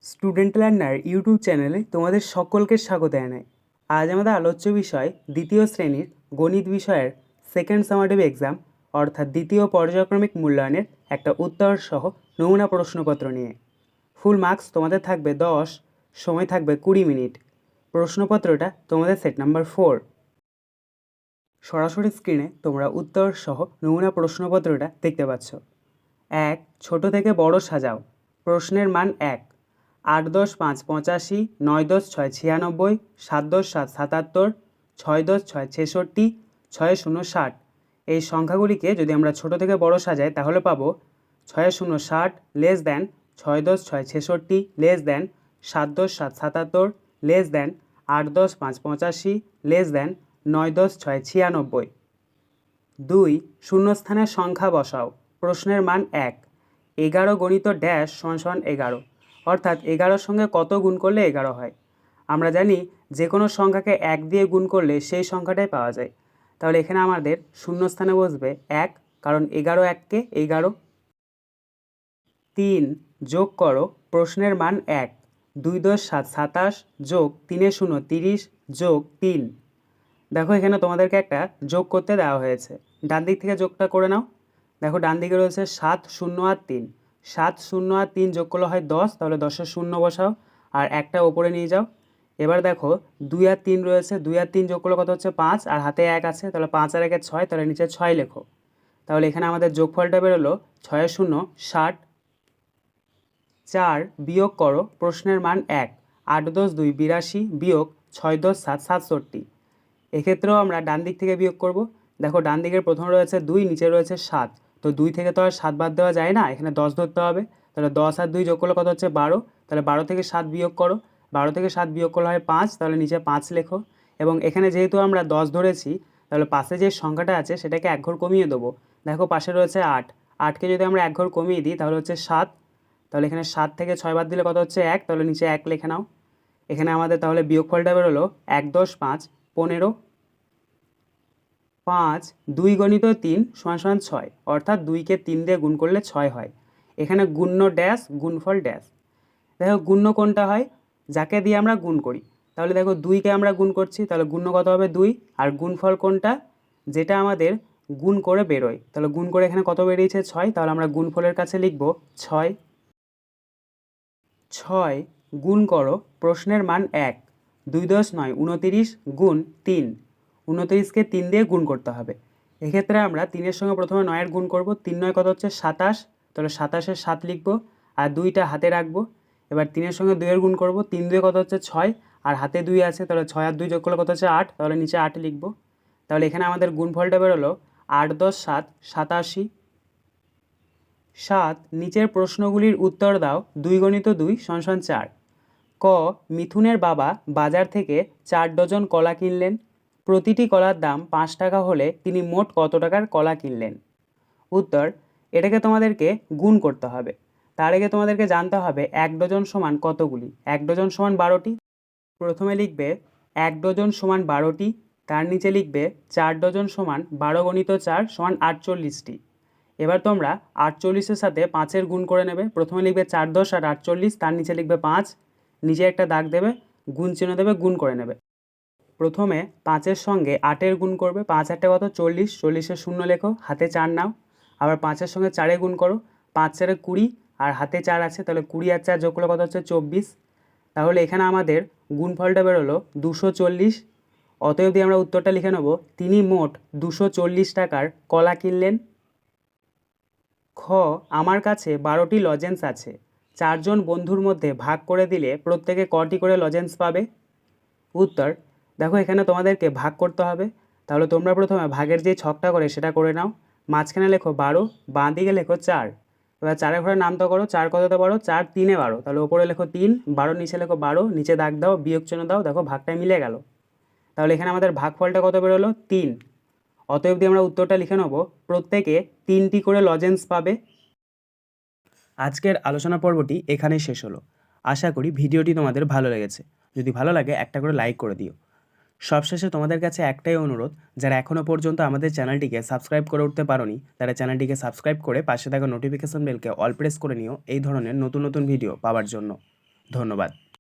Student learner YouTube চ্যানেলে তোমাদের সকলকে স্বাগত জানাই। আজ আমাদের আলোচ্য বিষয় দ্বিতীয় শ্রেণীর গণিত বিষয়ের সেকেন্ড সামারেটিভ এক্সাম অর্থাৎ দ্বিতীয় পর্যায়ক্রমিক মূল্যায়নের একটা উত্তর সহ নমুনা প্রশ্নপত্র নিয়ে। ফুল মার্কস তোমাদের থাকবে 10, সময় থাকবে 20 মিনিট। প্রশ্নপত্রটা তোমাদের সেট নাম্বার 4। সরাসরি স্ক্রিনে তোমরা উত্তর সহ নমুনা প্রশ্নপত্রটা দেখতে পাচ্ছ। 1. ছোট থেকে বড় সাজাও। প্রশ্নের মান 1। 8 10 5 85, 9 10 6 96, 7 10 7 77, 6 10 6 66, 6 0 60। এই সংখ্যাগুলিকে যদি আমরা ছোট থেকে বড় সাজাই তাহলে পাবো 6 0 60 less than 6 10 6 66 less than 7 10 7 77 less than 8 10 5 85 less than 9 10 6 96। 2. শূন্যস্থানের সংখ্যা বসাও। প্রশ্নের মান 1। 11 গণিত ড্যাশ সমান 11, অর্থাৎ 11-র সঙ্গে কত গুণ করলে 11 হয়। আমরা জানি যে কোনো সংখ্যাকে 1 দিয়ে গুণ করলে সেই সংখ্যাটাই পাওয়া যায়। তাহলে এখানে আমাদের শূন্যস্থানে বসবে 1, কারণ 11 1 কে 11। 3. যোগ করো। প্রশ্নের মান 1। 2 10 7 27 যোগ 3 0 30 যোগ 3। দেখো এখানে তোমাদেরকে একটা যোগ করতে দেওয়া হয়েছে। ডান দিক থেকে যোগটা করে নাও। দেখো ডান দিকে রয়েছে 7 0 আর 3। 7 0 আর 3 যোগ করলে হয় 10, তাহলে 10-এর শূন্য বসাও আর একটা ওপরে নিয়ে যাও। এবার দেখো 2 আর 3 রয়েছে, 2 আর 3 যোগ করলে কত হচ্ছে 5, আর হাতে 1 আছে, তাহলে 5 আর 1 6, তাহলে নিচে 6 লেখো। তাহলে এখানে আমাদের যোগফলটা বেরোলো 6 0 60। 4. বিয়োগ করো। প্রশ্নের মান 1। 8 10 2 82 বিয়োগ 6 10 7 67। এক্ষেত্রেও আমরা ডান দিক থেকে বিয়োগ করব। দেখো ডান দিকের প্রথম রয়েছে 2, নিচে রয়েছে 7, তো 2 থেকে তো আর 7 বাদ দেওয়া যায় না, এখানে 10 ধরতে হবে। তাহলে 10 আর 2 যোগ করলে কত হচ্ছে 12, তাহলে 12 থেকে 7 বিয়োগ করো। 12 থেকে 7 বিয়োগ করলে হয় 5, তাহলে নিচে 5 লেখো। এবং এখানে যেহেতু আমরা 10 ধরেছি, তাহলে পাশে যে সংখ্যাটা আছে সেটাকে এক ঘর কমিয়ে দেবো। দেখো পাশে রয়েছে 8, 8কে যদি আমরা এক ঘর কমিয়ে দিই তাহলে হচ্ছে 7, তাহলে এখানে 7 থেকে 6 বাদ দিলে কত হচ্ছে 1, তাহলে নিচে 1 লিখে নাও। এখানে আমাদের তাহলে বিয়োগফলটা বেরোলো 1 10 5 15। 5 2 গণিত 3 সমান 6, অর্থাৎ 2কে 3 দিয়ে গুণ করলে 6 হয়। এখানে গুণ্য ড্যাশ গুণফল ড্যাশ। দেখো গুণ্য কোনটা হয়, যাকে দিয়ে আমরা গুণ করি। তাহলে দেখো 2কে আমরা গুণ করছি, তাহলে গুণ্য কত হবে 2, আর গুণফল কোনটা, যেটা আমাদের গুণ করে বেরোয়। তাহলে গুণ করে এখানে কত বেরিয়েছে 6, তাহলে আমরা গুণফলের কাছে লিখব 6। 6 গুণ করো। প্রশ্নের মান 1। 2 10 9 29 গুণ 3। 29কে 3 দিয়ে গুণ করতে হবে। এক্ষেত্রে আমরা 3-এর সঙ্গে প্রথমে 9-এর গুণ করব। 3 9 কত হচ্ছে 27, তাহলে 27-এর 7 লিখব আর 2টা হাতে রাখবো। এবার 3-এর সঙ্গে 2-এর গুণ করব। 3 2 কত হচ্ছে 6, আর হাতে 2 আছে, তাহলে 6 আর 2 যোগ করলে কত হচ্ছে 8, তাহলে নিচে 8 লিখব। তাহলে এখানে আমাদের গুণফলটা বেরোলো 8 10 7 87। 7 নিচের প্রশ্নগুলির উত্তর দাও। 2 গণিত 2 সমান 4। ক মিথুনের বাবা বাজার থেকে 4 ডজন কলা কিনলেন। প্রতিটি কলার দাম 5 টাকা হলে তিনি মোট কত টাকার কলা কিনলেন? উত্তর, এটাকে তোমাদেরকে গুণ করতে হবে। তার আগে তোমাদেরকে জানতে হবে 1 ডজন সমান কতগুলি। 1 ডজন সমান 12টি। প্রথমে লিখবে 1 ডজন সমান 12টি, তার নিচে লিখবে 4 ডজন সমান 12 গণিত 4 সমান 48টি। এবার তোমরা 48-এর সাথে 5-এর গুণ করে নেবে। প্রথমে লিখবে 4 10 আর 48, তার নিচে লিখবে 5, নিচে একটা দাগ দেবে, গুণ চিহ্ন দেবে, গুণ করে নেবে। প্রথমে 5-এর সঙ্গে 8-এর গুণ করবে। 5 8 কত 40, 40-এর শূন্য লেখো, হাতে 4 নাও। আবার 5-এর সঙ্গে 4-এ গুণ করো। 5 4 20, আর হাতে 4 আছে, তাহলে 20 আর 4 যোগ করলে কত হচ্ছে 24। তাহলে এখানে আমাদের গুণফলটা বেরোলো 240। অতএব দিয়ে আমরা উত্তরটা লিখে নেব, তিনি মোট 240 টাকার কলা কিনলেন। খ আমার কাছে 12টি লজেন্স আছে। 4 জন বন্ধুর মধ্যে ভাগ করে দিলে প্রত্যেকে কটি করে লজেন্স পাবে? উত্তর, দেখো এখানে তোমাদেরকে ভাগ করতে হবে। তাহলে তোমরা প্রথমে ভাগের যে ছকটা করে সেটা করে নাও। মাঝখানে লেখো 12, বাঁ দিকে লেখো 4। এবার 4-এর ঘরে নামতা করো। 4 কততে 12, 4 3-এ 12, তাহলে ওপরে লেখো 3, 12 নিচে লেখো 12, নিচে দাগ দাও, বিয়োগ চিহ্ন দাও, দেখো ভাগটা মিলে গেল। তাহলে এখানে আমাদের ভাগফলটা কত বেরোলো 3। অতএব দিয়ে আমরা উত্তরটা লিখে নেব, প্রত্যেকে 3টি করে লজেন্স পাবে। আজকের আলোচনা পর্বটি এখানেই শেষ হলো। আশা করি ভিডিওটি তোমাদের ভালো লেগেছে। যদি ভালো লাগে একটা করে লাইক করে দিও। সবশেষে তোমাদের কাছে একটাই অনুরোধ, যারা এখনও পর্যন্ত আমাদের চ্যানেলটিকে সাবস্ক্রাইব করে উঠতে পারোনি, তারা চ্যানেলটিকে সাবস্ক্রাইব করে পাশে থাকা নোটিফিকেশন বেলকে অল প্রেস করে নিও এই ধরনের নতুন নতুন ভিডিও পাওয়ার জন্য। ধন্যবাদ।